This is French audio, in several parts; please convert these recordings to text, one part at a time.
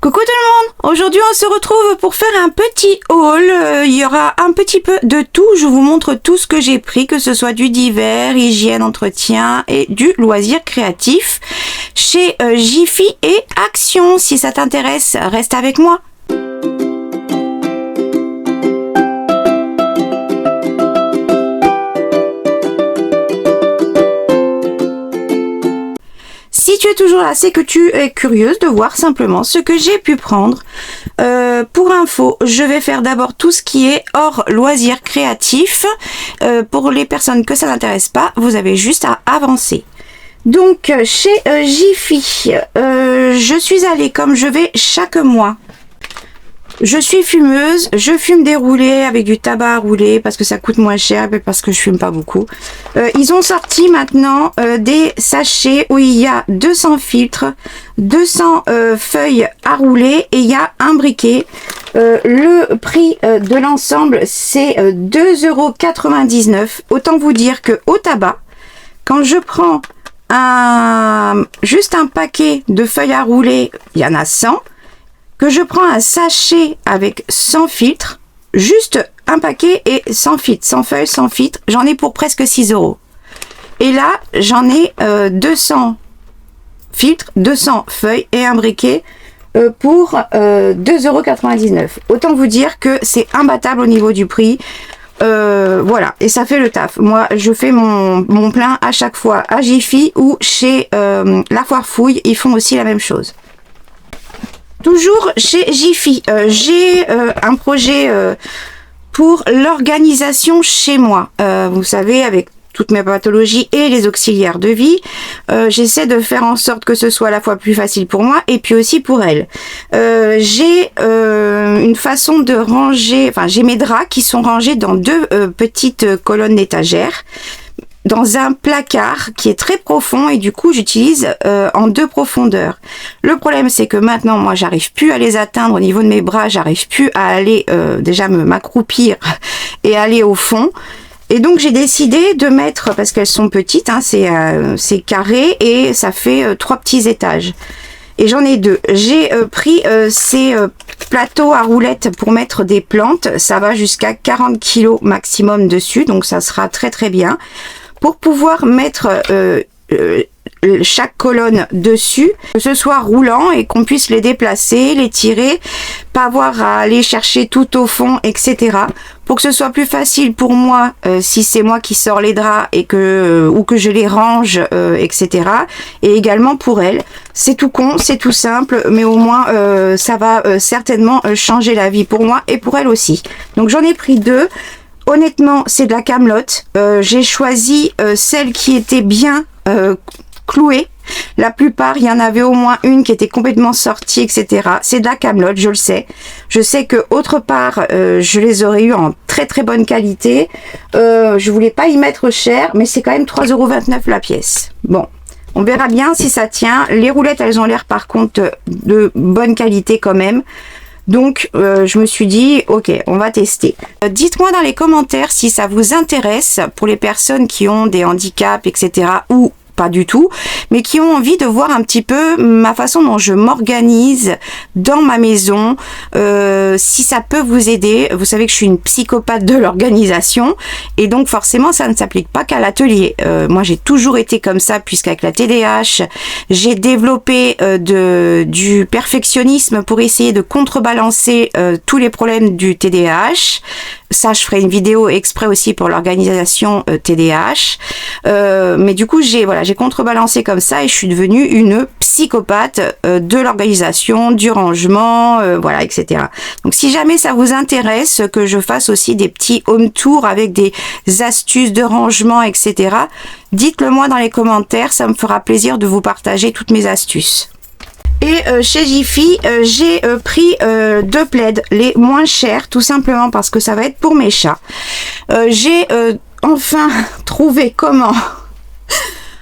Coucou tout le monde! Aujourd'hui on se retrouve pour faire un petit haul. Il y aura un petit peu de tout. Je vous montre tout ce que j'ai pris, que ce soit du divers, hygiène, entretien et du loisir créatif chez Jiffy et Action. Si ça t'intéresse, reste avec moi. Si tu es toujours là, c'est que tu es curieuse de voir simplement ce que j'ai pu prendre. Pour info, je vais faire d'abord tout ce qui est hors loisirs créatifs. Pour les personnes que ça n'intéresse pas, vous avez juste à avancer. Donc, chez Jiffy, je suis allée comme je vais chaque mois. Je suis fumeuse, je fume des roulés avec du tabac à rouler parce que ça coûte moins cher et parce que je fume pas beaucoup. Ils ont sorti maintenant des sachets où il y a 200 filtres, 200 feuilles à rouler et il y a un briquet. Le prix de l'ensemble c'est 2,99 €. Autant vous dire que au tabac, quand je prends juste un paquet de feuilles à rouler, il y en a 100. Que je prends un sachet avec 100 filtres, juste un paquet et 100 filtres, 100 feuilles, 100 filtres, j'en ai pour presque 6 €. Et là, j'en ai 200 filtres, 200 feuilles et un briquet pour 2,99 €. Autant vous dire que c'est imbattable au niveau du prix. Voilà, et ça fait le taf. Moi, je fais mon plein à chaque fois à Jiffy ou chez La Foire Fouille, ils font aussi la même chose. Toujours chez Jiffy, j'ai un projet pour l'organisation chez moi. Vous savez, avec toutes mes pathologies et les auxiliaires de vie, j'essaie de faire en sorte que ce soit à la fois plus facile pour moi et puis aussi pour elle. J'ai une façon de ranger, enfin j'ai mes draps qui sont rangés dans deux petites colonnes d'étagères, dans un placard qui est très profond et du coup j'utilise en deux profondeurs. Le problème c'est que maintenant moi j'arrive plus à les atteindre au niveau de mes bras, j'arrive plus à aller déjà m'accroupir et aller au fond. Et donc j'ai décidé de mettre, parce qu'elles sont petites, hein, c'est carré et ça fait 3 petits étages. Et j'en ai 2. J'ai pris ces plateaux à roulettes pour mettre des plantes. Ça va jusqu'à 40 kg maximum dessus, donc ça sera très très bien. Pour pouvoir mettre chaque colonne dessus, que ce soit roulant et qu'on puisse les déplacer, les tirer, pas avoir à aller chercher tout au fond, etc. Pour que ce soit plus facile pour moi, si c'est moi qui sors les draps et ou que je les range, etc. Et également pour elle. C'est tout con, c'est tout simple, mais au moins ça va certainement changer la vie pour moi et pour elle aussi. Donc j'en ai pris 2. Honnêtement, c'est de la camelote. J'ai choisi celle qui était bien clouée. La plupart, il y en avait au moins une qui était complètement sortie, etc. C'est de la camelote, je le sais. Je sais que autre part, je les aurais eu en très très bonne qualité. Je voulais pas y mettre cher, mais c'est quand même 3,29 € la pièce. Bon, on verra bien si ça tient. Les roulettes, elles ont l'air par contre de bonne qualité quand même. Donc, je me suis dit, ok, on va tester. Dites-moi dans les commentaires si ça vous intéresse pour les personnes qui ont des handicaps, etc. ou pas du tout, mais qui ont envie de voir un petit peu ma façon dont je m'organise dans ma maison, si ça peut vous aider. Vous savez que je suis une psychopathe de l'organisation et donc forcément ça ne s'applique pas qu'à l'atelier. Moi j'ai toujours été comme ça puisqu'avec la TDAH j'ai développé du perfectionnisme pour essayer de contrebalancer tous les problèmes du TDAH. Ça, je ferai une vidéo exprès aussi pour l'organisation TDAH. Mais du coup, j'ai contrebalancé comme ça et je suis devenue une psychopathe de l'organisation, du rangement, voilà, etc. Donc, si jamais ça vous intéresse que je fasse aussi des petits home tours avec des astuces de rangement, etc., dites-le moi dans les commentaires. Ça me fera plaisir de vous partager toutes mes astuces. Et chez Jiffy, j'ai pris 2 plaids, les moins chers, tout simplement parce que ça va être pour mes chats. J'ai enfin trouvé comment,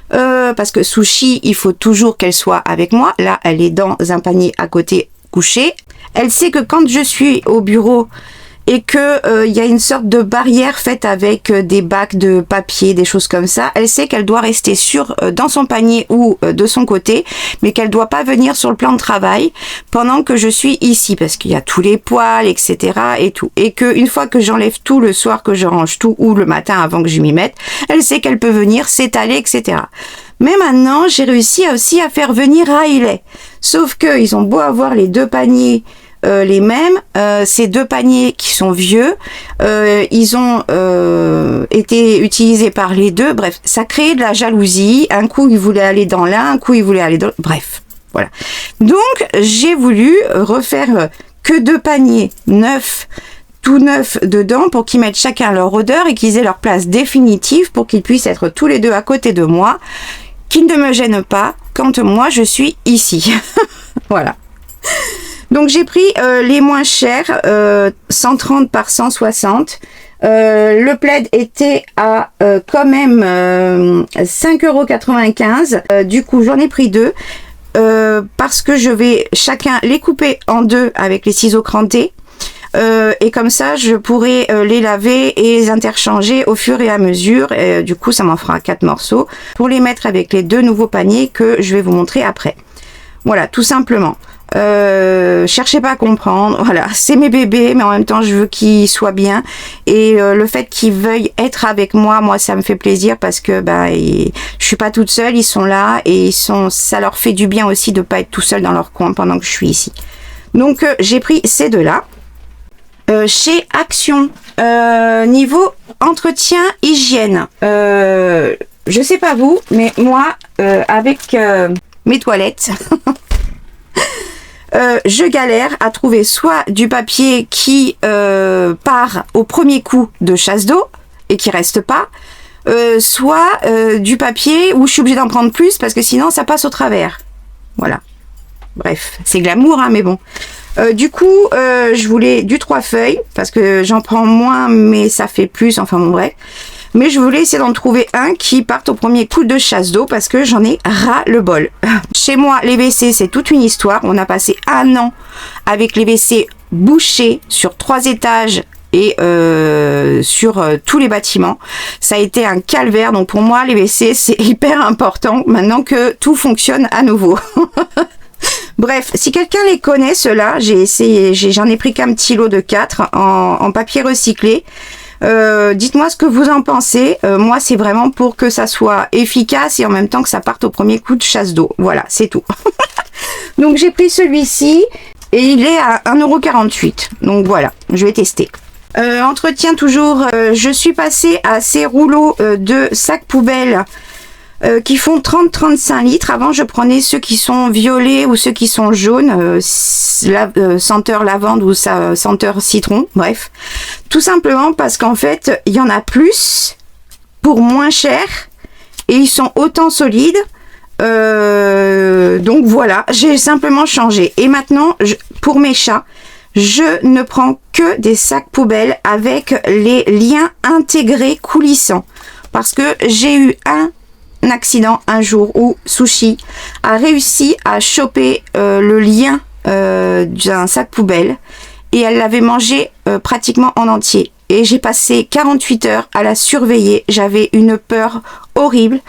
parce que Sushi, il faut toujours qu'elle soit avec moi. Là, elle est dans un panier à côté couchée. Elle sait que quand je suis au bureau et que il y a une sorte de barrière faite avec des bacs de papier, des choses comme ça. Elle sait qu'elle doit rester dans son panier ou de son côté, mais qu'elle doit pas venir sur le plan de travail pendant que je suis ici, parce qu'il y a tous les poils, etc. et tout. Et que une fois que j'enlève tout le soir, que je range tout, ou le matin avant que je m'y mette, elle sait qu'elle peut venir s'étaler, etc. Mais maintenant, j'ai réussi aussi à faire venir Riley. Sauf que ils ont beau avoir les deux paniers les mêmes, ces deux paniers qui sont vieux, ils ont été utilisés par les deux. Bref, ça crée de la jalousie. Un coup, ils voulaient aller dans l'un, un coup, ils voulaient aller dans l'autre. Bref, voilà. Donc, j'ai voulu refaire que deux paniers neufs, tout neufs dedans, pour qu'ils mettent chacun leur odeur et qu'ils aient leur place définitive pour qu'ils puissent être tous les deux à côté de moi, qu'ils ne me gênent pas quand moi je suis ici. Voilà. Donc j'ai pris les moins chers, 130 par 160. Le plaid était à quand même 5,95 €. Du coup j'en ai pris deux parce que je vais chacun les couper en deux avec les ciseaux crantés. Et comme ça je pourrai les laver et les interchanger au fur et à mesure. Et, du coup ça m'en fera 4 morceaux pour les mettre avec les deux nouveaux paniers que je vais vous montrer après. Voilà, tout simplement. Cherchez pas à comprendre, voilà, c'est mes bébés, mais en même temps je veux qu'ils soient bien, et le fait qu'ils veuillent être avec moi, ça me fait plaisir, parce que je suis pas toute seule, ils sont là, et ça leur fait du bien aussi de pas être tout seul dans leur coin pendant que je suis ici. Donc j'ai pris ces deux là chez Action. Niveau entretien hygiène, je sais pas vous, mais moi avec mes toilettes je galère à trouver soit du papier qui part au premier coup de chasse d'eau et qui reste pas, soit du papier où je suis obligée d'en prendre plus parce que sinon ça passe au travers. Voilà. Bref, c'est glamour, hein, mais bon. Du coup, je voulais du 3 feuilles parce que j'en prends moins, mais ça fait plus. Enfin bon, bref. Mais je voulais essayer d'en trouver un qui parte au premier coup de chasse d'eau parce que j'en ai ras le bol. Chez moi, les WC, c'est toute une histoire. On a passé 1 an avec les WC bouchés sur 3 étages et sur tous les bâtiments. Ça a été un calvaire. Donc pour moi, les WC, c'est hyper important maintenant que tout fonctionne à nouveau. Bref, si quelqu'un les connaît, ceux-là, j'en ai pris qu'un petit lot de 4 en papier recyclé. Dites-moi ce que vous en pensez. Moi, c'est vraiment pour que ça soit efficace et en même temps que ça parte au premier coup de chasse d'eau. Voilà, c'est tout. Donc, j'ai pris celui-ci et il est à 1,48 €. Donc, voilà, je vais tester. Entretien toujours, je suis passée à ces rouleaux de sacs poubelles qui font 30-35 litres. Avant, je prenais ceux qui sont violets ou ceux qui sont jaunes, senteur lavande ou senteur citron, bref. Tout simplement parce qu'en fait, il y en a plus pour moins cher et ils sont autant solides. Donc voilà, j'ai simplement changé. Et maintenant, pour mes chats, je ne prends que des sacs poubelles avec les liens intégrés coulissants. Parce que j'ai eu un accident un jour où Sushi a réussi à choper le lien d'un sac poubelle et elle l'avait mangé pratiquement en entier. Et j'ai passé 48 heures à la surveiller. J'avais une peur horrible.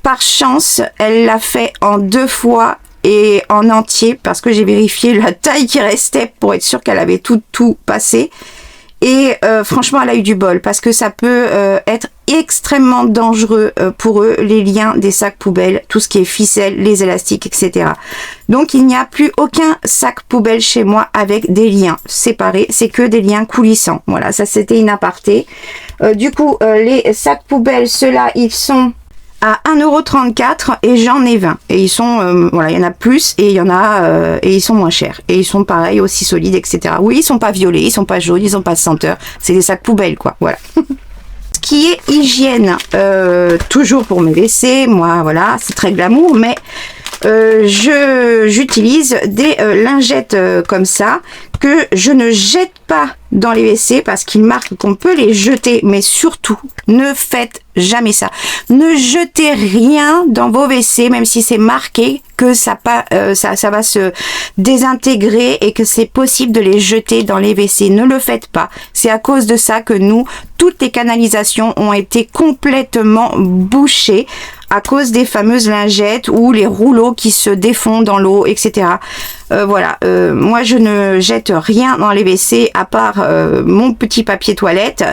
Par chance, elle l'a fait en 2 fois et en entier parce que j'ai vérifié la taille qui restait pour être sûre qu'elle avait tout passé. Et franchement, elle a eu du bol parce que ça peut être extrêmement dangereux pour eux, les liens des sacs poubelles, tout ce qui est ficelle, les élastiques, etc. Donc, il n'y a plus aucun sac poubelle chez moi avec des liens séparés. C'est que des liens coulissants. Voilà, ça c'était une aparté. Du coup, les sacs poubelles, ceux-là, ils sont à 1,34 € et j'en ai 20. Et ils sont, voilà, il y en a plus et il y en a, et ils sont moins chers. Et ils sont pareils, aussi solides, etc. Oui, ils sont pas violets, ils sont pas jaunes, ils ont pas de senteur. C'est des sacs poubelles, quoi. Voilà. Ce qui est hygiène, toujours pour mes WC, moi, voilà, c'est très glamour, mais j'utilise des lingettes comme ça, que je ne jette pas dans les WC parce qu'il marque qu'on peut les jeter, mais surtout, ne faites jamais ça. Ne jetez rien dans vos WC, même si c'est marqué que ça va se désintégrer et que c'est possible de les jeter dans les WC. Ne le faites pas. C'est à cause de ça que toutes les canalisations ont été complètement bouchées à cause des fameuses lingettes ou les rouleaux qui se défont dans l'eau, etc. Voilà, moi je ne jette rien dans les WC à part mon petit papier toilette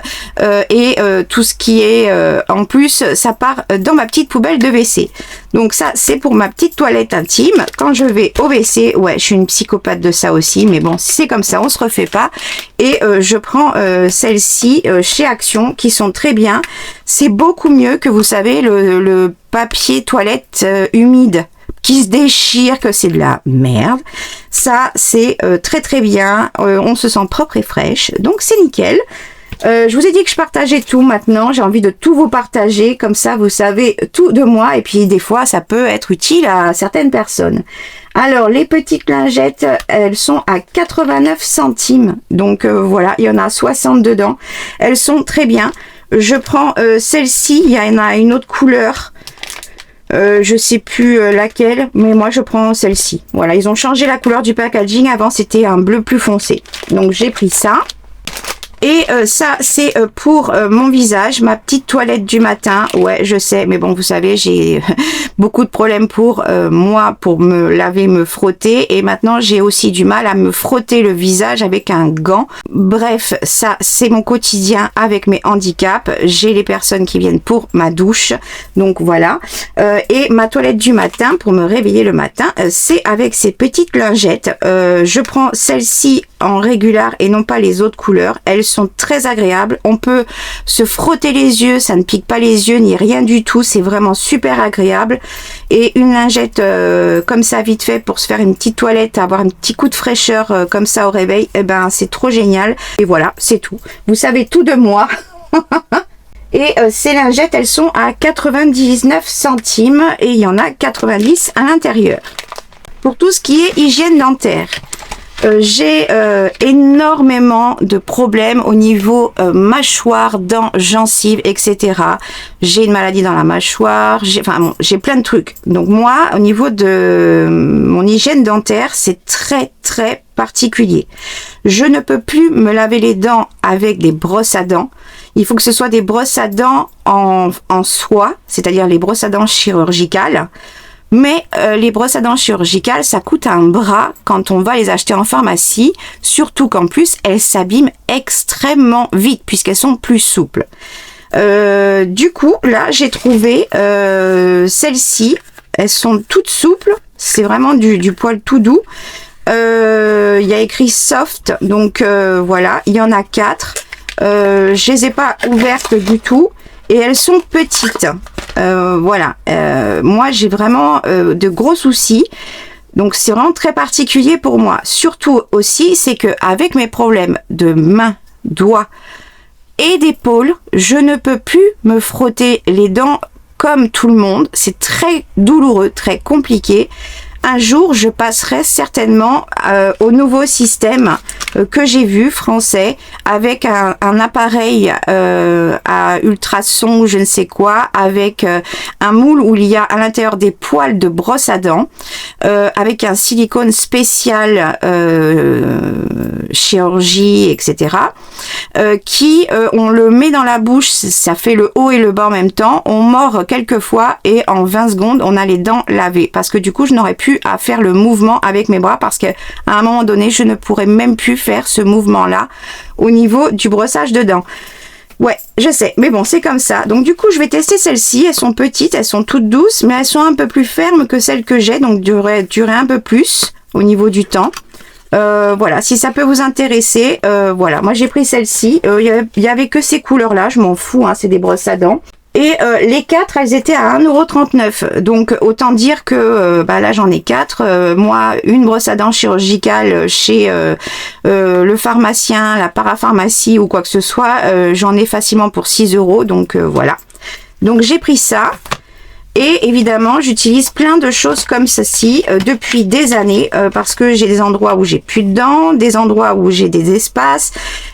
et tout ce qui est en plus, ça part dans ma petite poubelle de WC. Donc ça, c'est pour ma petite toilette intime. Quand je vais au WC, ouais, je suis une psychopathe de ça aussi, mais bon, c'est comme ça, on se refait pas. Et je prends celles-ci chez Action, qui sont très bien. C'est beaucoup mieux que, vous savez, le papier toilette humide qui se déchire, que c'est de la merde. Ça, c'est très très bien. On se sent propre et fraîche, donc c'est nickel. Je vous ai dit que je partageais tout maintenant. J'ai envie de tout vous partager. Comme ça, vous savez tout de moi. Et puis, des fois, ça peut être utile à certaines personnes. Alors, les petites lingettes, elles sont à 89 centimes. Donc, voilà, il y en a 60 dedans. Elles sont très bien. Je prends celle-ci. Il y en a une autre couleur. Je sais plus laquelle, mais moi je prends celle-ci. Voilà, ils ont changé la couleur du packaging. Avant, c'était un bleu plus foncé. Donc, j'ai pris ça. Et ça, c'est pour mon visage, ma petite toilette du matin. Ouais, je sais, mais bon, vous savez, j'ai beaucoup de problèmes pour moi, pour me laver, me frotter. Et maintenant, j'ai aussi du mal à me frotter le visage avec un gant. Bref, ça, c'est mon quotidien avec mes handicaps. J'ai les personnes qui viennent pour ma douche. Donc, voilà. Et ma toilette du matin, pour me réveiller le matin, c'est avec ces petites lingettes. Je prends celle-ci en régulier et non pas les autres couleurs. Elles sont très agréables. On peut se frotter les yeux, ça ne pique pas les yeux ni rien du tout. C'est vraiment super agréable. Et une lingette comme ça vite fait pour se faire une petite toilette, avoir un petit coup de fraîcheur comme ça au réveil, eh ben c'est trop génial. Et voilà, c'est tout. Vous savez tout de moi. Et ces lingettes, elles sont à 99 centimes et il y en a 90 à l'intérieur. Pour tout ce qui est hygiène dentaire, j'ai énormément de problèmes au niveau mâchoire, dents, gencives, etc. J'ai une maladie dans la mâchoire, j'ai plein de trucs. Donc moi, au niveau de mon hygiène dentaire, c'est très très particulier. Je ne peux plus me laver les dents avec des brosses à dents. Il faut que ce soit des brosses à dents en soie, c'est-à-dire les brosses à dents chirurgicales. Mais les brosses à dents chirurgicales, ça coûte un bras quand on va les acheter en pharmacie, surtout qu'en plus, elles s'abîment extrêmement vite puisqu'elles sont plus souples. Du coup, là, j'ai trouvé celles-ci. Elles sont toutes souples, c'est vraiment du poil tout doux. Il y a écrit soft, donc voilà, il y en a 4. Je les ai pas ouvertes du tout. Et elles sont petites. Voilà. Moi, j'ai vraiment de gros soucis. Donc, c'est vraiment très particulier pour moi. Surtout aussi, c'est que avec mes problèmes de mains, doigts et d'épaule, je ne peux plus me frotter les dents comme tout le monde. C'est très douloureux, très compliqué. Un jour, je passerai certainement au nouveau système que j'ai vu, français, avec un appareil à ultrasons, je ne sais quoi, avec un moule où il y a à l'intérieur des poils de brosse à dents, avec un silicone spécial chirurgie, etc. On le met dans la bouche, ça fait le haut et le bas en même temps, on mord quelques fois et en 20 secondes, on a les dents lavées. Parce que du coup, je n'aurais plus à faire le mouvement avec mes bras parce qu'à un moment donné, je ne pourrais même plus faire ce mouvement-là au niveau du brossage de dents. Ouais, je sais, mais bon, c'est comme ça. Donc du coup, je vais tester celles-ci. Elles sont petites, elles sont toutes douces, mais elles sont un peu plus fermes que celles que j'ai, donc durer un peu plus au niveau du temps. Voilà, si ça peut vous intéresser, voilà, moi j'ai pris celle-ci. Il y avait que ces couleurs-là, je m'en fous, hein, c'est des brosses à dents. Et les 4, elles étaient à 1,39 €. Donc autant dire que là j'en ai 4. Moi, une brosse à dents chirurgicale chez le pharmacien, la parapharmacie ou quoi que ce soit, j'en ai facilement pour 6 €. Donc voilà. Donc j'ai pris ça. Et évidemment, j'utilise plein de choses comme ceci depuis des années parce que j'ai des endroits où j'ai plus de dents, des endroits où j'ai des espaces.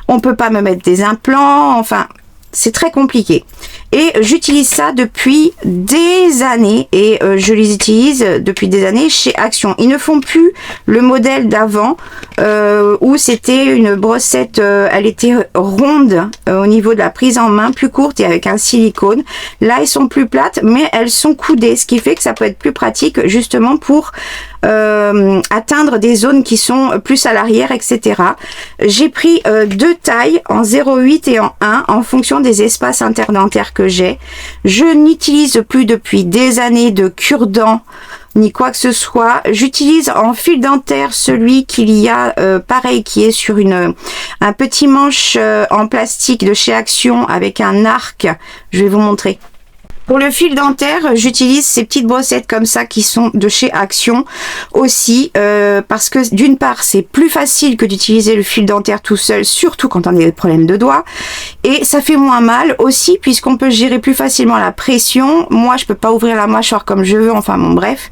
On peut pas me mettre des implants. Enfin, c'est très compliqué. Et j'utilise ça depuis des années et je les utilise depuis des années chez Action. Ils ne font plus le modèle d'avant où c'était une brossette, elle était ronde au niveau de la prise en main, plus courte et avec un silicone. Là, elles sont plus plates, mais elles sont coudées, ce qui fait que ça peut être plus pratique justement pour atteindre des zones qui sont plus à l'arrière, etc. J'ai pris deux tailles en 0,8 et en 1 en fonction des espaces interdentaires que j'ai. Je n'utilise plus depuis des années de cure-dents ni quoi que ce soit. J'utilise en fil dentaire celui qu'il y a pareil qui est sur un petit manche en plastique de chez Action avec un arc. Je vais vous montrer. Pour le fil dentaire, j'utilise ces petites brossettes comme ça qui sont de chez Action aussi parce que d'une part c'est plus facile que d'utiliser le fil dentaire tout seul, surtout quand on a des problèmes de doigts, et ça fait moins mal aussi puisqu'on peut gérer plus facilement la pression. Moi je peux pas ouvrir la mâchoire comme je veux, enfin bon bref.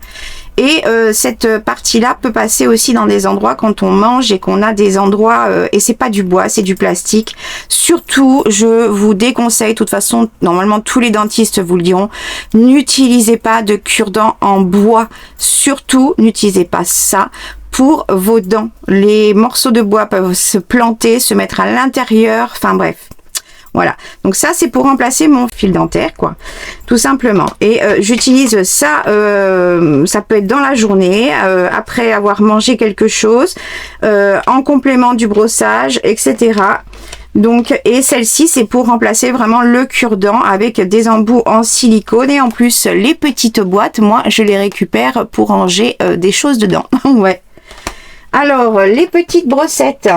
Et cette partie-là peut passer aussi dans des endroits quand on mange et qu'on a des endroits, et c'est pas du bois, c'est du plastique. Surtout, je vous déconseille, de toute façon, normalement tous les dentistes vous le diront, n'utilisez pas de cure-dents en bois. Surtout, n'utilisez pas ça pour vos dents. Les morceaux de bois peuvent se planter, se mettre à l'intérieur, enfin bref. Voilà, donc ça c'est pour remplacer mon fil dentaire, quoi, tout simplement. Et j'utilise ça, ça peut être dans la journée, après avoir mangé quelque chose, en complément du brossage, etc. Donc, et celle-ci c'est pour remplacer vraiment le cure-dent avec des embouts en silicone. Et en plus les petites boîtes, moi je les récupère pour ranger des choses dedans. Ouais. Alors les petites brossettes,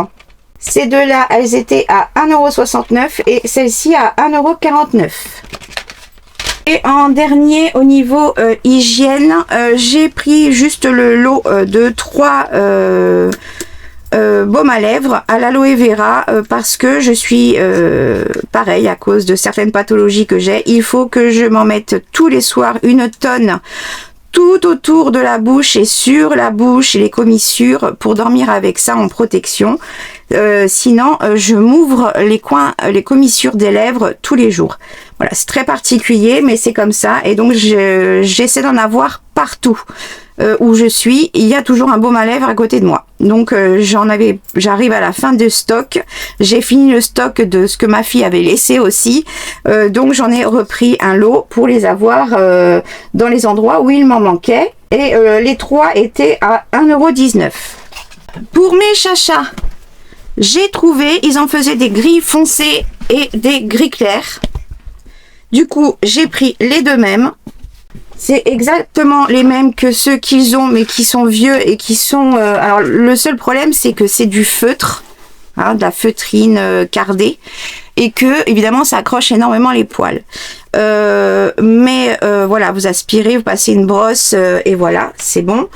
ces deux-là, elles étaient à 1,69 € et celle-ci à 1,49 €. Et en dernier, au niveau hygiène, j'ai pris juste le lot de 3 baumes à lèvres à l'aloe vera parce que je suis pareil, à cause de certaines pathologies que j'ai, il faut que je m'en mette tous les soirs une tonne tout autour de la bouche et sur la bouche et les commissures pour dormir avec ça en protection. Sinon, je m'ouvre les coins, les commissures des lèvres tous les jours. Voilà, c'est très particulier, mais c'est comme ça. Et donc, j'essaie d'en avoir partout où je suis. Il y a toujours un baume à lèvres à côté de moi. Donc, j'arrive à la fin de stock. J'ai fini le stock de ce que ma fille avait laissé aussi. Donc, j'en ai repris un lot pour les avoir dans les endroits où il m'en manquait. Et les 3 étaient à 1,19 €. Pour mes chachas, j'ai trouvé, ils en faisaient des gris foncés et des gris clairs. Du coup, j'ai pris les deux mêmes. C'est exactement les mêmes que ceux qu'ils ont, mais qui sont vieux et qui sont... alors, le seul problème, c'est que c'est du feutre, hein, de la feutrine cardée, et que, évidemment, ça accroche énormément les poils. Mais voilà, vous aspirez, vous passez une brosse et voilà, c'est bon.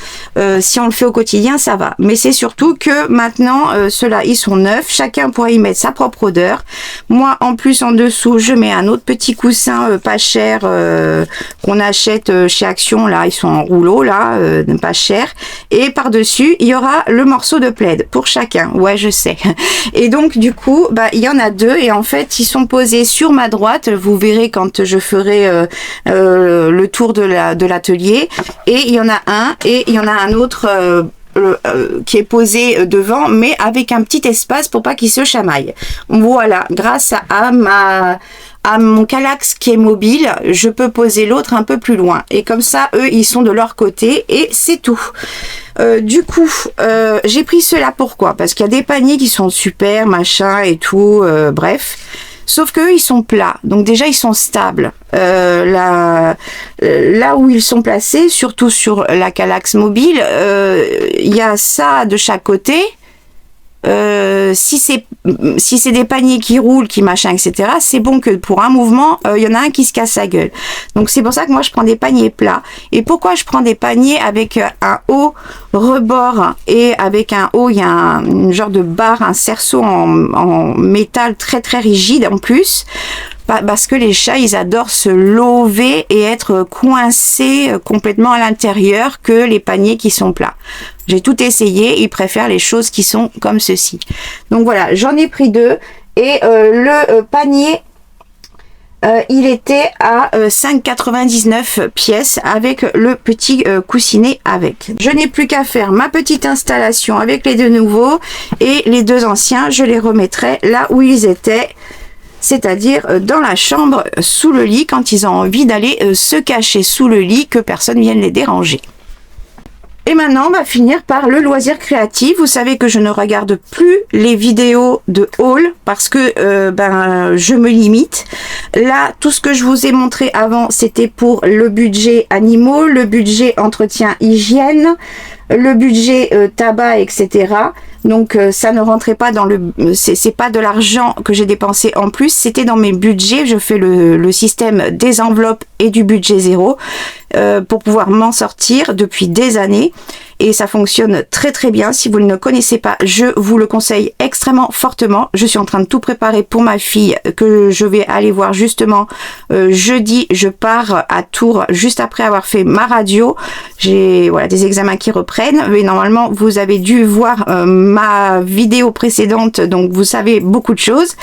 Si on le fait au quotidien, ça va. Mais c'est surtout que maintenant, ceux-là, ils sont neufs. Chacun pourra y mettre sa propre odeur. Moi, en plus, en dessous, je mets un autre petit coussin pas cher qu'on achète chez Action. Là, ils sont en rouleau, là, pas cher. Et par-dessus, il y aura le morceau de plaid pour chacun. Ouais, je sais. Et donc, du coup, bah, il y en a 2. Et en fait, ils sont posés sur ma droite. Vous verrez quand je ferai le tour de l'atelier, et il y en a un et il y en a un autre qui est posé devant, mais avec un petit espace pour pas qu'il se chamaille. Voilà, grâce à mon Kallax qui est mobile, je peux poser l'autre un peu plus loin, et comme ça eux ils sont de leur côté et c'est tout. Du coup, j'ai pris cela pourquoi? Parce qu'il y a des paniers qui sont super, machin et tout, bref. Sauf qu'eux, ils sont plats. Donc déjà, ils sont stables. Là où ils sont placés, surtout sur la Kallax mobile, il y a ça de chaque côté. Si c'est des paniers qui roulent, qui machin, etc., c'est bon que pour un mouvement, il y en a un qui se casse la gueule. Donc c'est pour ça que moi je prends des paniers plats. Et pourquoi je prends des paniers avec un haut rebord et avec un haut, il y a une genre de barre, un cerceau en métal très très rigide en plus. parce que les chats, ils adorent se lever et être coincés complètement à l'intérieur que les paniers qui sont plats. J'ai tout essayé, ils préfèrent les choses qui sont comme ceci. Donc voilà, j'en ai pris 2 et le panier, il était à 5,99 pièces avec le petit coussinet avec. Je n'ai plus qu'à faire ma petite installation avec les 2 nouveaux et les 2 anciens, je les remettrai là où ils étaient, c'est-à-dire dans la chambre sous le lit quand ils ont envie d'aller se cacher sous le lit, que personne vienne les déranger. Et maintenant, on va finir par le loisir créatif. Vous savez que je ne regarde plus les vidéos de haul parce que je me limite. Là, tout ce que je vous ai montré avant, c'était pour le budget animaux, le budget entretien hygiène, le budget tabac, etc. Donc ça ne rentrait pas dans le... C'est pas de l'argent que j'ai dépensé en plus, c'était dans mes budgets. Je fais le système des enveloppes et du budget zéro pour pouvoir m'en sortir depuis des années. Et ça fonctionne très très bien. Si vous ne le connaissez pas, je vous le conseille extrêmement fortement. Je suis en train de tout préparer pour ma fille que je vais aller voir justement jeudi. Je pars à Tours juste après avoir fait ma radio. J'ai des examens qui reprennent. Mais normalement, vous avez dû voir ma vidéo précédente. Donc, vous savez beaucoup de choses.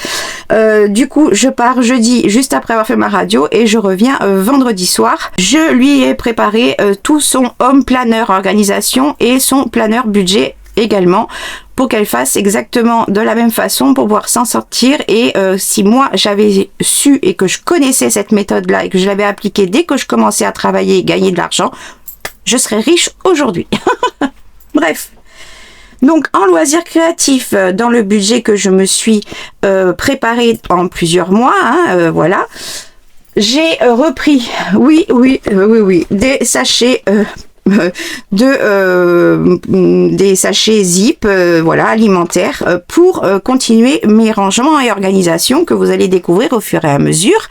Du coup, je pars jeudi juste après avoir fait ma radio et je reviens vendredi soir. Je lui ai préparé tout son home planner organisation et son planeur budget également pour qu'elle fasse exactement de la même façon pour pouvoir s'en sortir. Et si moi j'avais su et que je connaissais cette méthode là et que je l'avais appliquée dès que je commençais à travailler et gagner de l'argent, je serais riche aujourd'hui. Bref. Donc en loisirs créatifs, dans le budget que je me suis préparé en plusieurs mois, voilà, j'ai repris, oui, des sachets des sachets zip alimentaires pour continuer mes rangements et organisations que vous allez découvrir au fur et à mesure,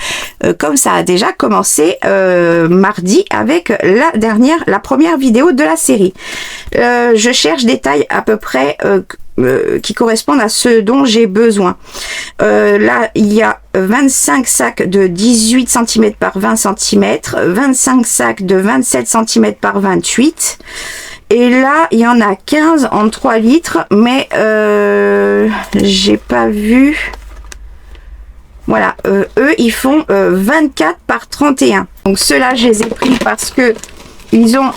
comme ça a déjà commencé mardi avec la première vidéo de la série. Je cherche des tailles à peu près qui correspondent à ce dont j'ai besoin. Là, il y a 25 sacs de 18 cm par 20 cm, 25 sacs de 27 cm par 28. Et là, il y en a 15 en 3 litres, mais j'ai pas vu. Voilà, eux, ils font 24 par 31. Donc ceux-là, je les ai pris parce que ils ont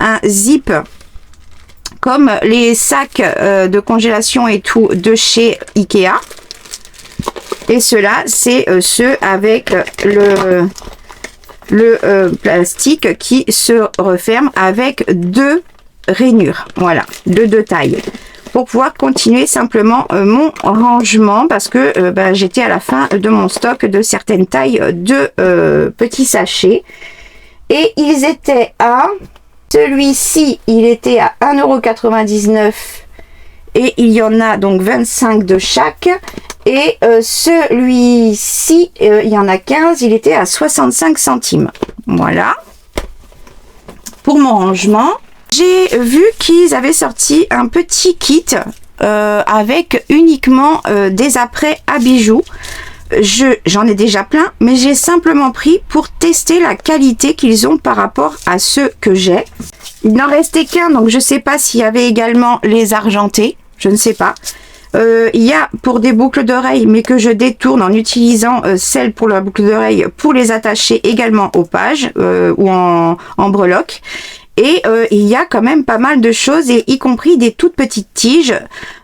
un zip comme les sacs de congélation et tout de chez Ikea. Et ceux-là, c'est ceux avec le plastique qui se referme avec 2 rainures. Voilà, de 2 tailles. Pour pouvoir continuer simplement mon rangement parce que j'étais à la fin de mon stock de certaines tailles de petits sachets. Et ils étaient à... Celui-ci, il était à 1,99 € et il y en a donc 25 de chaque. Et celui-ci, il y en a 15, il était à 65 centimes. Voilà. Pour mon rangement, j'ai vu qu'ils avaient sorti un petit kit avec uniquement des apprêts à bijoux. J'en ai déjà plein, mais j'ai simplement pris pour tester la qualité qu'ils ont par rapport à ceux que j'ai. Il n'en restait qu'un, donc je ne sais pas s'il y avait également les argentés, je ne sais pas. Il y a pour des boucles d'oreilles, mais que je détourne en utilisant celle pour la boucle d'oreille pour les attacher également aux pages ou en breloque. Et il y a quand même pas mal de choses, et y compris des toutes petites tiges,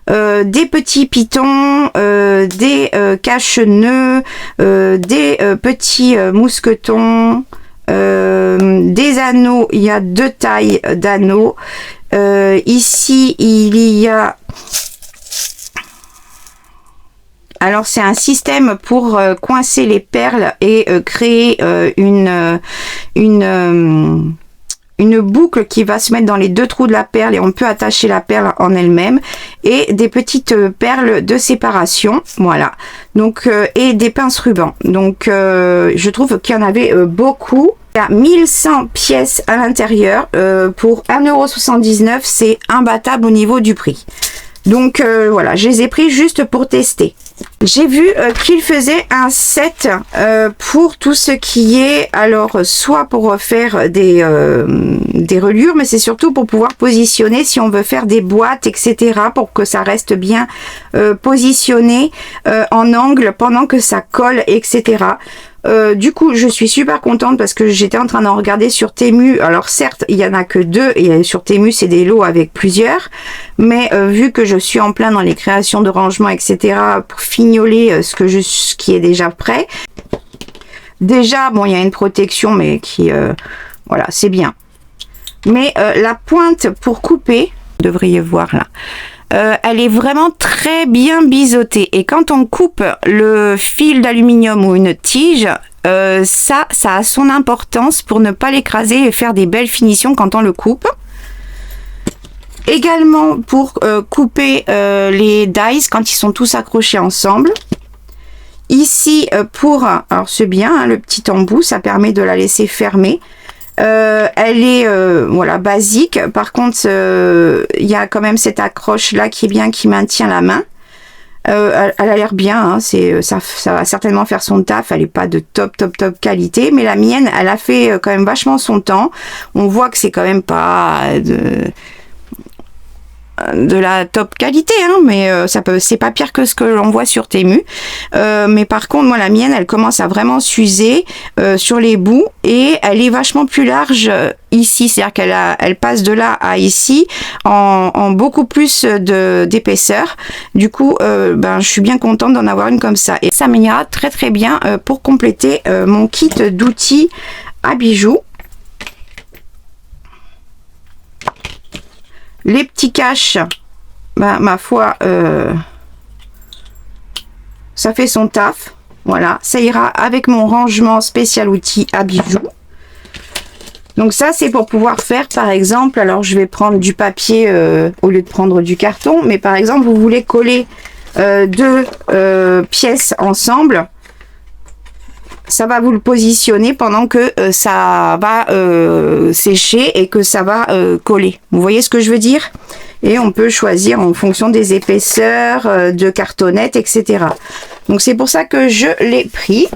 des petits pitons, des cache-nœuds, des petits mousquetons, des anneaux. Il y a 2 tailles d'anneaux. Ici, il y a... Alors, c'est un système pour coincer les perles et créer une boucle qui va se mettre dans les 2 trous de la perle, et on peut attacher la perle en elle-même, et des petites perles de séparation, voilà. Donc et des pinces rubans. Donc je trouve qu'il y en avait beaucoup. Il y a 1100 pièces à l'intérieur pour 1,79 €, c'est imbattable au niveau du prix. Donc voilà, je les ai pris juste pour tester. J'ai vu qu'il faisait un set pour tout ce qui est, alors soit pour faire des reliures, mais c'est surtout pour pouvoir positionner si on veut faire des boîtes, etc. pour que ça reste bien positionné en angle pendant que ça colle, etc. Du coup, je suis super contente parce que j'étais en train d'en regarder sur Temu. Alors certes, il y en a que 2 et sur Temu, c'est des lots avec plusieurs. Mais vu que je suis en plein dans les créations de rangements, etc. pour fignoler ce qui est déjà prêt. Déjà, bon, il y a une protection, mais qui, voilà, c'est bien. Mais la pointe pour couper, vous devriez voir là. Elle est vraiment très bien biseautée et quand on coupe le fil d'aluminium ou une tige, ça a son importance pour ne pas l'écraser et faire des belles finitions quand on le coupe. Également pour couper les dies quand ils sont tous accrochés ensemble. Ici alors c'est bien, hein, le petit embout, ça permet de la laisser fermer. Elle est voilà, basique. Par contre, il y a quand même cette accroche là qui est bien, qui maintient la main. Elle a l'air bien, hein, ça va certainement faire son taf. Elle est pas de top qualité, mais la mienne, elle a fait quand même vachement son temps. On voit que c'est quand même pas de la top qualité, hein, mais c'est pas pire que ce que l'on voit sur Temu. Mais par contre, moi, la mienne, elle commence à vraiment s'user sur les bouts et elle est vachement plus large ici, c'est-à-dire qu'elle passe de là à ici en beaucoup plus d'épaisseur. Du coup, je suis bien contente d'en avoir une comme ça et ça m'ira très bien pour compléter mon kit d'outils à bijoux. Les petits caches, ma foi, ça fait son taf. Voilà, ça ira avec mon rangement spécial outils à bijoux. Donc ça, c'est pour pouvoir faire, par exemple, alors je vais prendre du papier au lieu de prendre du carton. Mais par exemple, vous voulez coller 2 pièces ensemble. Ça va vous le positionner pendant que ça va sécher et que ça va coller. Vous voyez ce que je veux dire? Et on peut choisir en fonction des épaisseurs de cartonnettes, etc. Donc c'est pour ça que je l'ai pris.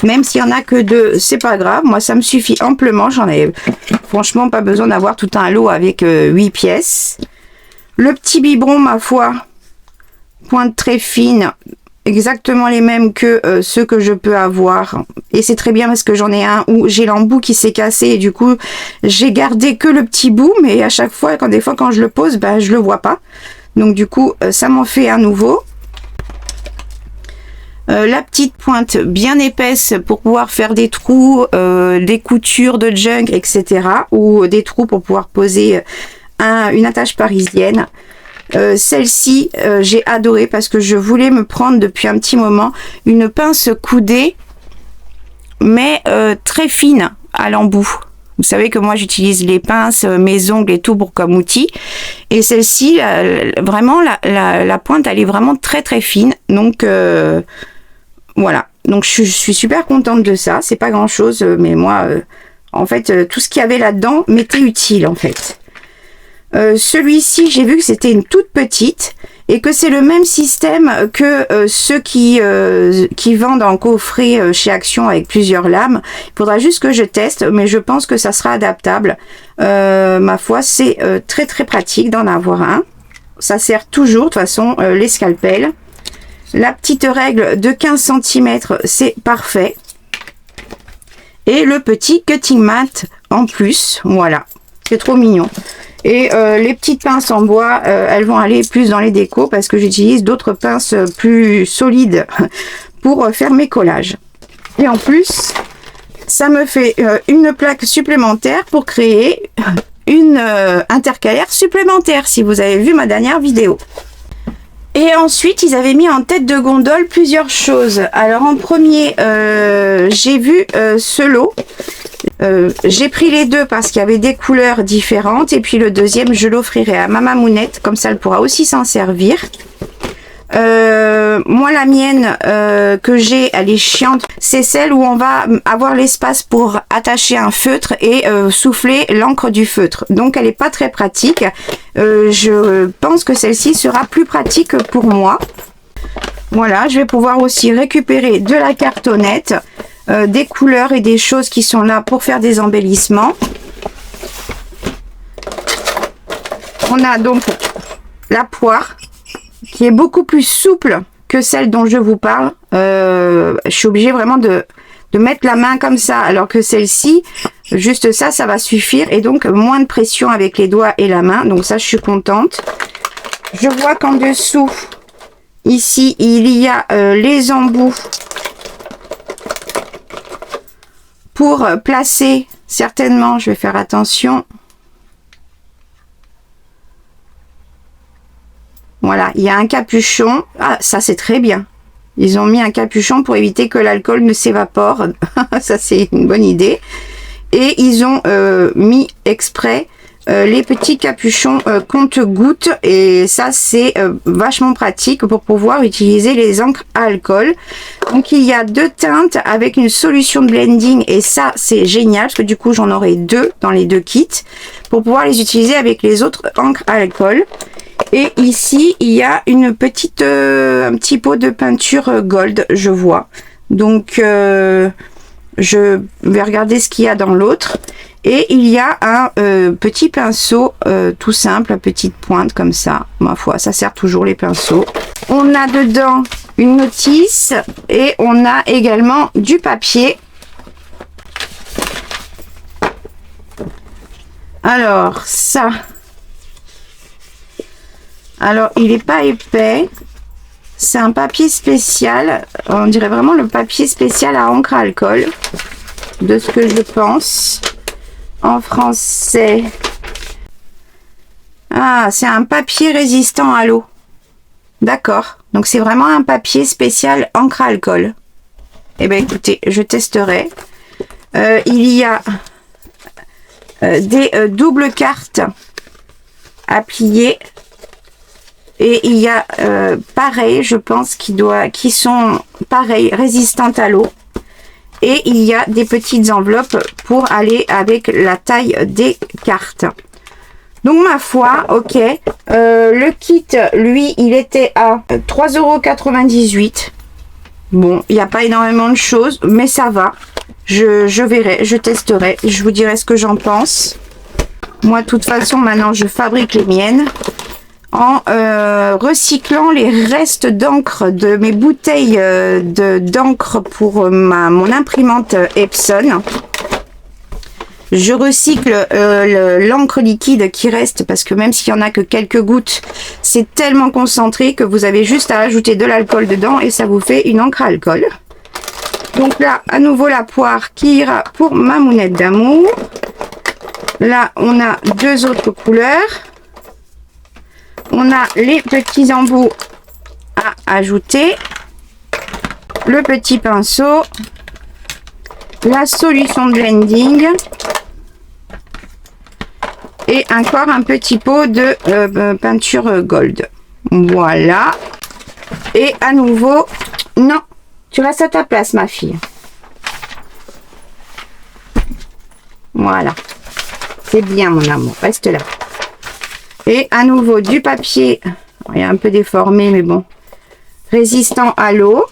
Même s'il n'y en a que 2, c'est pas grave. Moi, ça me suffit amplement. J'en ai franchement pas besoin d'avoir tout un lot avec 8 pièces. Le petit biberon, ma foi, pointe très fine. Exactement les mêmes que ceux que je peux avoir et c'est très bien parce que j'en ai un où j'ai l'embout qui s'est cassé et du coup j'ai gardé que le petit bout, mais à chaque fois quand je le pose, je le vois pas, donc du coup ça m'en fait un nouveau. La petite pointe bien épaisse pour pouvoir faire des trous, des coutures de junk, etc. ou des trous pour pouvoir poser une attache parisienne. Celle-ci, j'ai adoré parce que je voulais me prendre depuis un petit moment une pince coudée, mais très fine à l'embout. Vous savez que moi j'utilise les pinces, mes ongles et tout pour comme outil. Et celle-ci, vraiment, la pointe, elle est vraiment très fine. Donc voilà. Donc je suis super contente de ça. C'est pas grand chose, mais moi, en fait, tout ce qu'il y avait là-dedans m'était utile en fait. Celui-ci, j'ai vu que c'était une toute petite et que c'est le même système que ceux qui vendent en coffret chez Action avec plusieurs lames. Il faudra juste que je teste, mais je pense que ça sera adaptable. Ma foi, c'est très pratique d'en avoir un. Ça sert toujours, de toute façon, les scalpels. La petite règle de 15 cm, c'est parfait. Et le petit cutting mat en plus, voilà, c'est trop mignon. Et les petites pinces en bois, elles vont aller plus dans les décos parce que j'utilise d'autres pinces plus solides pour faire mes collages. Et en plus, ça me fait une plaque supplémentaire pour créer une intercalaire supplémentaire, si vous avez vu ma dernière vidéo. Et ensuite, ils avaient mis en tête de gondole plusieurs choses. Alors en premier, j'ai vu ce lot. J'ai pris les deux parce qu'il y avait des couleurs différentes et puis le deuxième je l'offrirai à ma mamounette, comme ça elle pourra aussi s'en servir. Moi la mienne que j'ai, elle est chiante, c'est celle où on va avoir l'espace pour attacher un feutre et souffler l'encre du feutre, donc elle est pas très pratique. Je pense que celle-ci sera plus pratique pour moi. Voilà, je vais pouvoir aussi récupérer de la cartonnette, des couleurs et des choses qui sont là pour faire des embellissements. On a donc la poire qui est beaucoup plus souple que celle dont je vous parle. Je suis obligée vraiment de mettre la main comme ça, alors que celle-ci, juste ça, ça va suffire, et donc moins de pression avec les doigts et la main. Donc ça, je suis contente. Je vois qu'en dessous, ici, il y a les embouts pour placer, certainement, je vais faire attention. Voilà, il y a un capuchon. Ah, ça c'est très bien. Ils ont mis un capuchon pour éviter que l'alcool ne s'évapore. Ça c'est une bonne idée. Et ils ont mis exprès les petits capuchons compte-gouttes. Et ça c'est vachement pratique pour pouvoir utiliser les encres à alcool. Donc il y a 2 teintes avec une solution de blending. Et ça c'est génial parce que du coup j'en aurai 2 dans les 2 kits pour pouvoir les utiliser avec les autres encres à alcool. Et ici, il y a une petite, un petit pot de peinture gold, je vois. Donc, je vais regarder ce qu'il y a dans l'autre. Et il y a un petit pinceau tout simple, à petite pointe comme ça. Ma foi, ça sert toujours les pinceaux. On a dedans une notice et on a également du papier. Alors, ça... Alors, il n'est pas épais. C'est un papier spécial. On dirait vraiment le papier spécial à encre à alcool. De ce que je pense. En français. Ah, c'est un papier résistant à l'eau. D'accord. Donc, c'est vraiment un papier spécial encre à alcool. Eh bien, écoutez, je testerai. Il y a des doubles cartes à plier. Et il y a pareil, je pense, qui sont pareil, résistantes à l'eau. Et il y a des petites enveloppes pour aller avec la taille des cartes. Donc ma foi, ok. Le kit, lui, il était à 3,98 €. Bon, il n'y a pas énormément de choses, mais ça va. Je verrai, je testerai, je vous dirai ce que j'en pense. Moi, de toute façon, maintenant, je fabrique les miennes. En recyclant les restes d'encre de mes bouteilles d'encre pour mon imprimante Epson. Je recycle l'encre liquide qui reste parce que même s'il n'y en a que quelques gouttes, c'est tellement concentré que vous avez juste à ajouter de l'alcool dedans et ça vous fait une encre à alcool. Donc là, à nouveau la poire qui ira pour ma mounette d'amour. Là, on a 2 autres couleurs. On a les petits embouts à ajouter, le petit pinceau, la solution de blending et encore un petit pot de peinture gold. Voilà. Et à nouveau, non, tu restes à ta place, ma fille. Voilà. C'est bien, mon amour. Reste là. Et à nouveau du papier, il est un peu déformé mais bon, résistant à l'eau,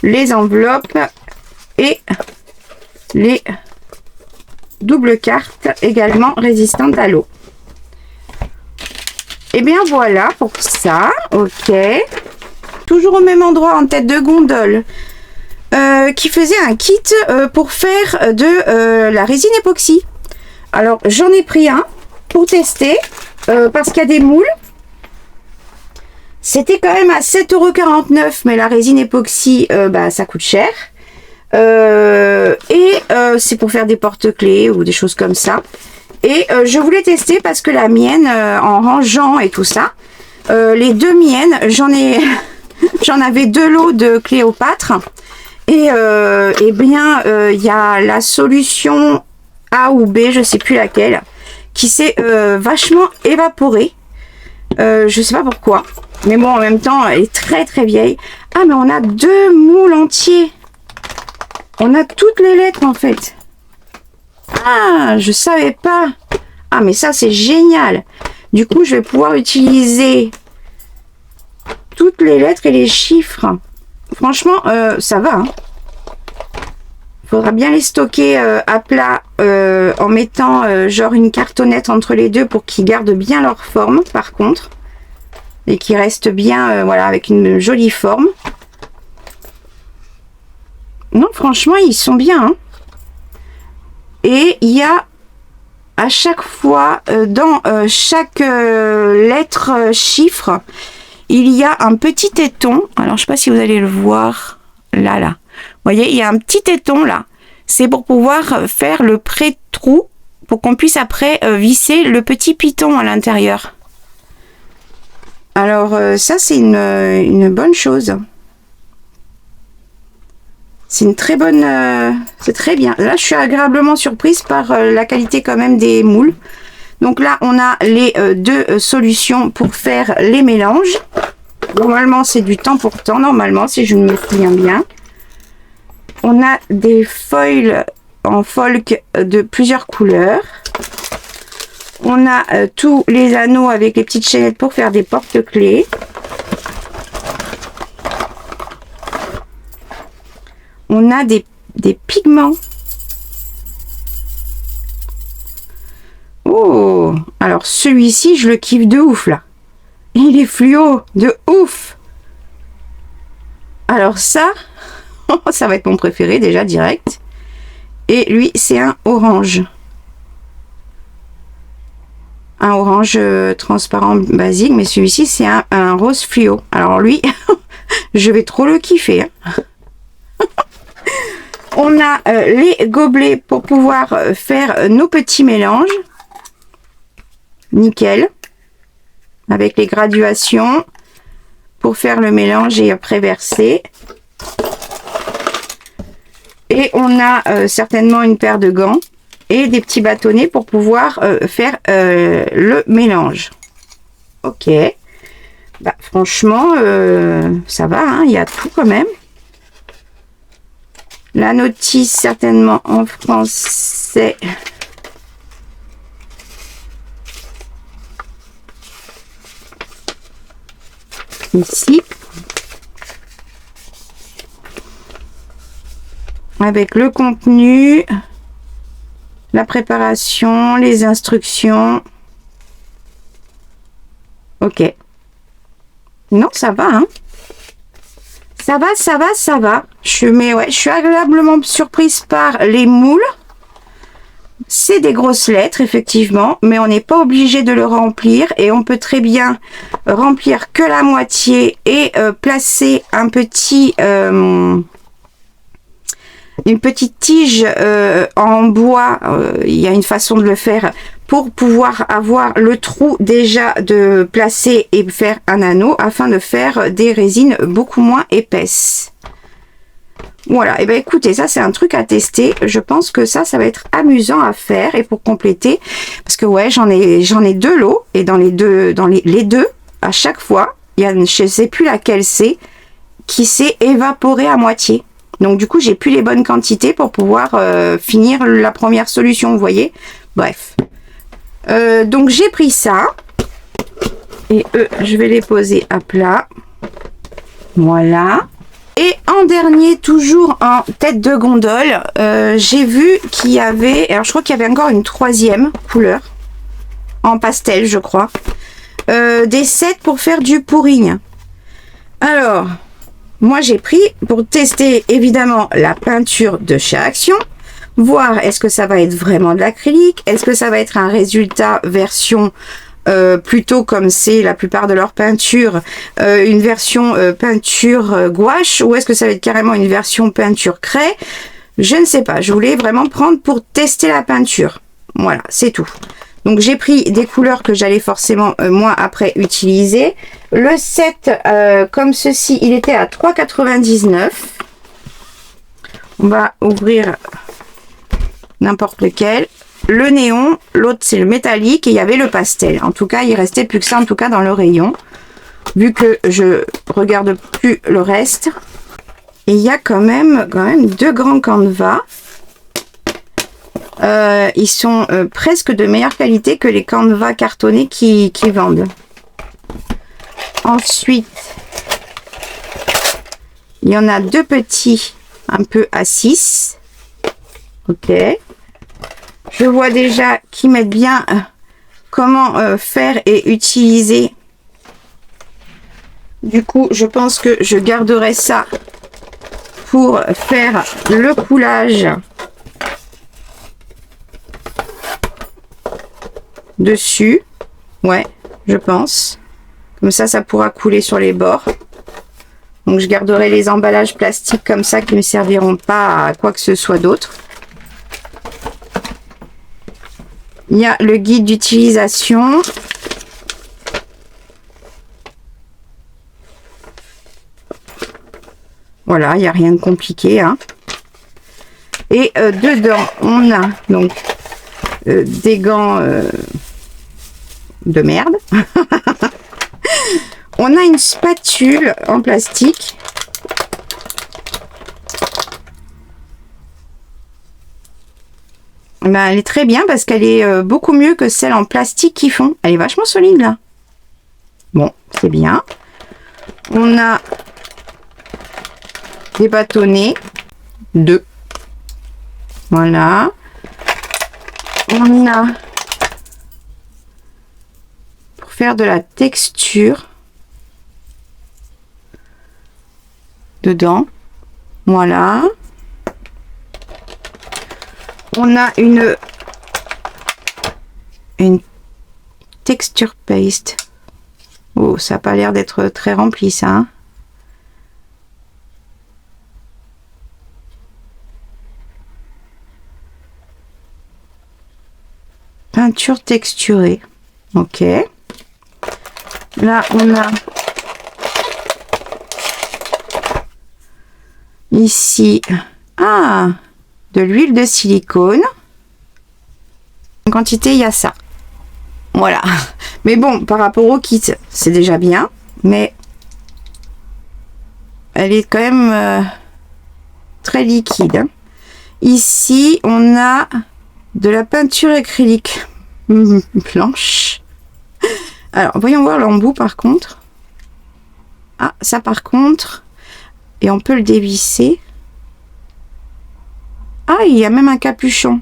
les enveloppes et les doubles cartes également résistantes à l'eau. Et bien voilà pour ça, ok. Toujours au même endroit en tête de gondole, qui faisait un kit pour faire de la résine époxy. Alors, j'en ai pris un pour tester, parce qu'il y a des moules. C'était quand même à 7,49 €, mais la résine époxy, ça coûte cher. C'est pour faire des porte-clés ou des choses comme ça. Et je voulais tester parce que la mienne, en rangeant et tout ça, les 2 miennes, j'en avais 2 lots de Cléopâtre. Et bien, il y a la solution A ou B, je sais plus laquelle, qui s'est vachement évaporée. Je sais pas pourquoi. Mais bon, en même temps, elle est très très vieille. Ah, mais on a 2 moules entiers. On a toutes les lettres en fait. Ah, je savais pas. Ah, mais ça c'est génial. Du coup, je vais pouvoir utiliser toutes les lettres et les chiffres. Franchement, ça va. Hein. Faudra bien les stocker à plat en mettant genre une cartonnette entre les deux pour qu'ils gardent bien leur forme, par contre. Et qu'ils restent bien, voilà, avec une jolie forme. Non, franchement, ils sont bien. Hein. Et il y a à chaque fois, dans chaque lettre, chiffre, il y a un petit téton. Alors, je sais pas si vous allez le voir. Là. Vous voyez, il y a un petit téton là. C'est pour pouvoir faire le pré-trou pour qu'on puisse après visser le petit piton à l'intérieur. Alors, ça, c'est une bonne chose. C'est une très bonne... c'est très bien. Là, je suis agréablement surprise par la qualité quand même des moules. Donc là, on a les deux solutions pour faire les mélanges. Normalement, c'est du temps pour temps. Normalement, si je me souviens bien. On a des foils en folk de plusieurs couleurs. On a tous les anneaux avec les petites chaînettes pour faire des porte-clés. On a des pigments. Oh, alors celui-ci, je le kiffe de ouf là. Il est fluo de ouf. Alors ça, ça va être mon préféré déjà direct. Et lui, c'est un orange. Un orange transparent basique, mais celui-ci, c'est un rose fluo. Alors lui, je vais trop le kiffer. Hein. On a les gobelets pour pouvoir faire nos petits mélanges. Nickel. Avec les graduations pour faire le mélange et après verser. Et on a certainement une paire de gants et des petits bâtonnets pour pouvoir faire le mélange. Ok. Bah, franchement, ça va, hein, il y a tout quand même. La notice, certainement en français. Ici. Avec le contenu, la préparation, les instructions. Ok. Non, ça va, hein. Ça va, ça va, ça va. Je suis agréablement surprise par les moules. C'est des grosses lettres, effectivement, mais on n'est pas obligé de le remplir. Et on peut très bien remplir que la moitié et placer un petit... une petite tige en bois, il y a une façon de le faire pour pouvoir avoir le trou déjà de placer et faire un anneau afin de faire des résines beaucoup moins épaisses. Voilà, et bien écoutez, ça c'est un truc à tester. Je pense que ça va être amusant à faire et pour compléter, parce que ouais, j'en ai deux lots et dans les deux, à chaque fois, il y a, je sais plus laquelle c'est, qui s'est évaporée à moitié. Donc du coup, j'ai plus les bonnes quantités pour pouvoir finir la première solution, vous voyez. Bref. Donc j'ai pris ça. Et je vais les poser à plat. Voilà. Et en dernier, toujours en tête de gondole, j'ai vu qu'il y avait... Alors je crois qu'il y avait encore une troisième couleur. En pastel, je crois. Des sets pour faire du pouring. Alors... Moi, j'ai pris pour tester, évidemment, la peinture de chez Action. Voir est-ce que ça va être vraiment de l'acrylique. Est-ce que ça va être un résultat version plutôt comme c'est la plupart de leurs peintures, une version peinture gouache. Ou est-ce que ça va être carrément une version peinture craie. Je ne sais pas. Je voulais vraiment prendre pour tester la peinture. Voilà, c'est tout. Donc j'ai pris des couleurs que j'allais forcément moi après utiliser. Le set comme ceci, il était à 3,99 €. On va ouvrir n'importe lequel. Le néon, l'autre c'est le métallique et il y avait le pastel. En tout cas, il restait plus que ça en tout cas dans le rayon. Vu que je regarde plus le reste. Et il y a quand même deux grands canevas. Ils sont presque de meilleure qualité que les canevas cartonnés qui vendent. Ensuite, Il y en a 2 petits, un peu à 6. Ok. Je vois déjà qu'ils mettent bien comment faire et utiliser. Du coup, je pense que je garderai ça pour faire le coulage dessus. Ouais, je pense. Comme ça pourra couler sur les bords. Donc, je garderai les emballages plastiques comme ça qui ne serviront pas à quoi que ce soit d'autre. Il y a le guide d'utilisation. Voilà, il n'y a rien de compliqué, hein. Et dedans, on a donc des gants de merde. On a une spatule en plastique. Ben, elle est très bien parce qu'elle est beaucoup mieux que celle en plastique qu'ils font. Elle est vachement solide là. Bon, c'est bien. On a des bâtonnets. 2. Voilà. On a pour faire de la texture dedans. Voilà. On a une texture paste. Oh, ça n'a pas l'air d'être très rempli ça. Hein. Peinture texturée. Ok. Là, on a ici de l'huile de silicone. En quantité, il y a ça. Voilà. Mais bon, par rapport au kit, c'est déjà bien. Mais elle est quand même très liquide. Hein. Ici, on a de la peinture acrylique blanche. Alors, voyons voir l'embout par contre. Ah, ça par contre. Et on peut le dévisser. Ah, il y a même un capuchon.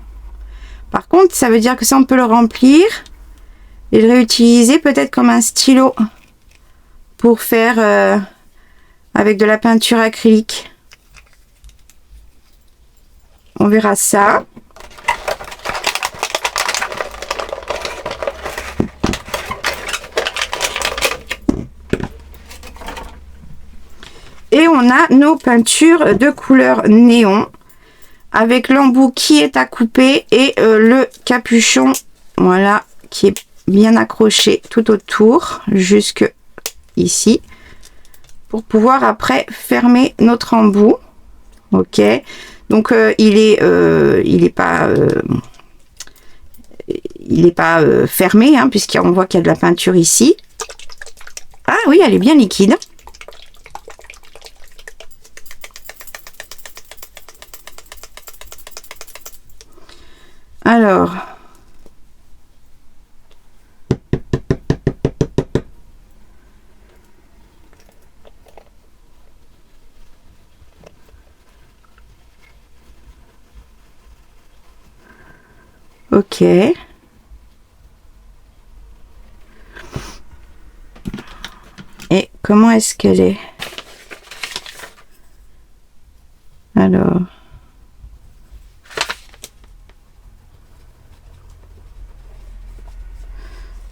Par contre, ça veut dire que ça, on peut le remplir et le réutiliser peut-être comme un stylo pour faire avec de la peinture acrylique. On verra ça. Et on a nos peintures de couleur néon avec l'embout qui est à couper et le capuchon, voilà, qui est bien accroché tout autour jusque ici pour pouvoir après fermer notre embout. Ok, donc il est pas fermé hein, puisqu'on voit qu'il y a de la peinture ici. Ah oui, elle est bien liquide. Alors, ok. Et comment est-ce qu'elle est? Alors.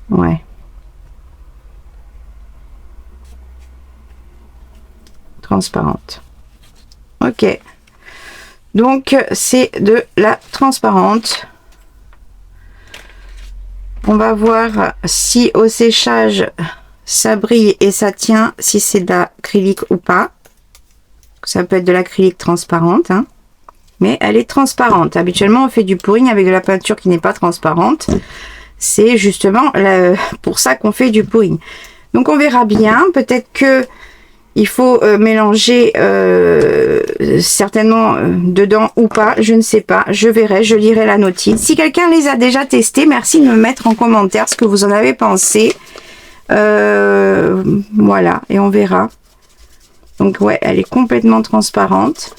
Ouais. Transparente. Ok. Donc, c'est de la transparente. On va voir si au séchage, ça brille et ça tient, si c'est de l'acrylique ou pas. Ça peut être de l'acrylique transparente, hein. Mais elle est transparente. Habituellement, on fait du pouring avec de la peinture qui n'est pas transparente. C'est justement pour ça qu'on fait du pouring. Donc on verra bien. Peut-être que il faut mélanger certainement dedans ou pas. Je ne sais pas. Je verrai. Je lirai la notice. Si quelqu'un les a déjà testés, merci de me mettre en commentaire ce que vous en avez pensé. Voilà. Et on verra. Donc ouais, elle est complètement transparente.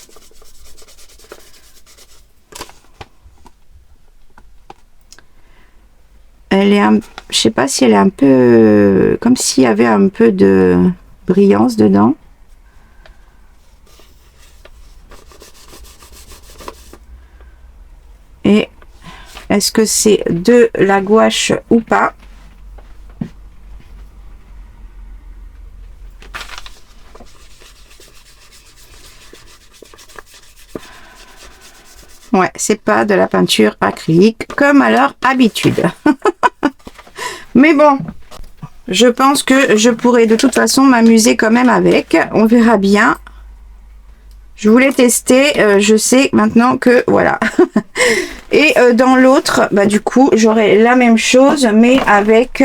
Elle est je sais pas si elle est un peu comme s'il y avait un peu de brillance dedans. Et est-ce que c'est de la gouache ou pas? Ouais, c'est pas de la peinture acrylique comme à leur habitude. Mais bon, je pense que je pourrais de toute façon m'amuser quand même avec. On verra bien. Je voulais tester. Je sais maintenant que voilà. Et dans l'autre, bah du coup, j'aurai la même chose, mais avec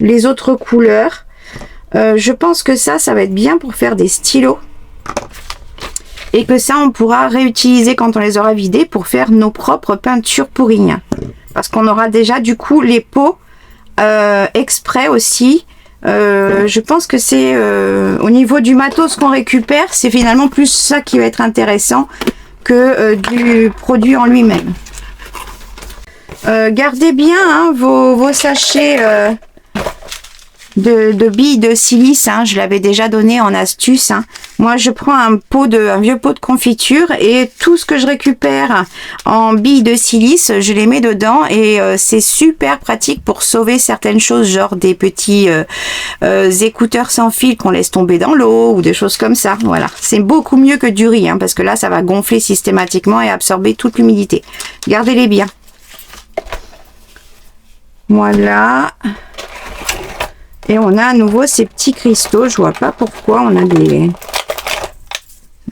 les autres couleurs. Je pense que ça va être bien pour faire des stylos. Et que ça, on pourra réutiliser quand on les aura vidés pour faire nos propres peintures pourrignes. Parce qu'on aura déjà du coup les pots exprès aussi. Je pense que c'est au niveau du matos qu'on récupère, c'est finalement plus ça qui va être intéressant que du produit en lui-même. Gardez bien hein, vos sachets de billes de silice, hein, je l'avais déjà donné en astuce. Hein. Moi, je prends un vieux pot de confiture et tout ce que je récupère en billes de silice, je les mets dedans et c'est super pratique pour sauver certaines choses, genre des petits écouteurs sans fil qu'on laisse tomber dans l'eau ou des choses comme ça. Voilà, c'est beaucoup mieux que du riz, hein, parce que là, ça va gonfler systématiquement et absorber toute l'humidité. Gardez-les bien. Voilà. Et on a à nouveau ces petits cristaux. Je vois pas pourquoi on a des...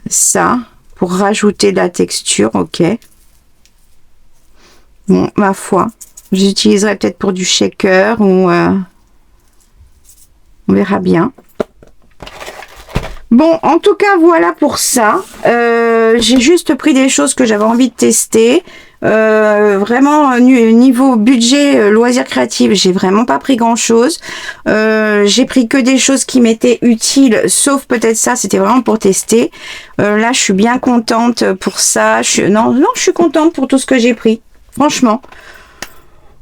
Ça, pour rajouter de la texture, ok. Bon, ma foi. J'utiliserai peut-être pour du shaker ou... on verra bien. Bon, en tout cas, voilà pour ça. J'ai juste pris des choses que j'avais envie de tester. Vraiment niveau budget loisirs créatifs, j'ai vraiment pas pris grand chose. J'ai pris que des choses qui m'étaient utiles, sauf peut-être ça, c'était vraiment pour tester. Là, je suis bien contente pour ça. Non, je suis contente pour tout ce que j'ai pris, franchement.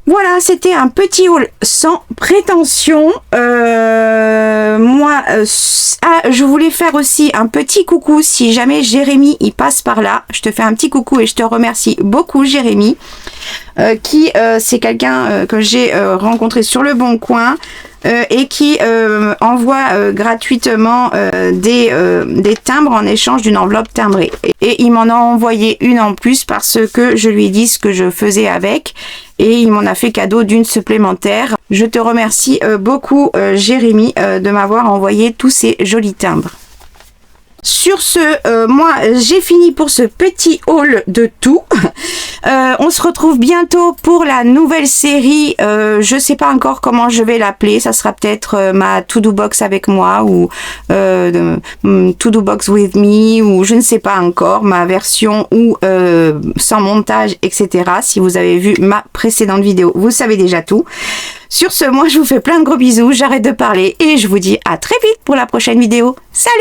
Voilà, c'était un petit haul sans prétention. Moi, je voulais faire aussi un petit coucou si jamais Jérémy il passe par là. Je te fais un petit coucou et je te remercie beaucoup Jérémy, qui c'est quelqu'un que j'ai rencontré sur le Bon Coin. Et qui envoie gratuitement des timbres en échange d'une enveloppe timbrée. Et il m'en a envoyé une en plus parce que je lui ai dit ce que je faisais avec. Et il m'en a fait cadeau d'une supplémentaire. Je te remercie beaucoup Jérémy de m'avoir envoyé tous ces jolis timbres. Sur ce, moi j'ai fini pour ce petit haul de tout. On se retrouve bientôt pour la nouvelle série. Je sais pas encore comment je vais l'appeler. Ça sera peut-être ma to-do box avec moi ou to-do box with me ou je ne sais pas encore ma version ou sans montage, etc. Si vous avez vu ma précédente vidéo, vous savez déjà tout. Sur ce, moi je vous fais plein de gros bisous. J'arrête de parler et je vous dis à très vite pour la prochaine vidéo. Salut!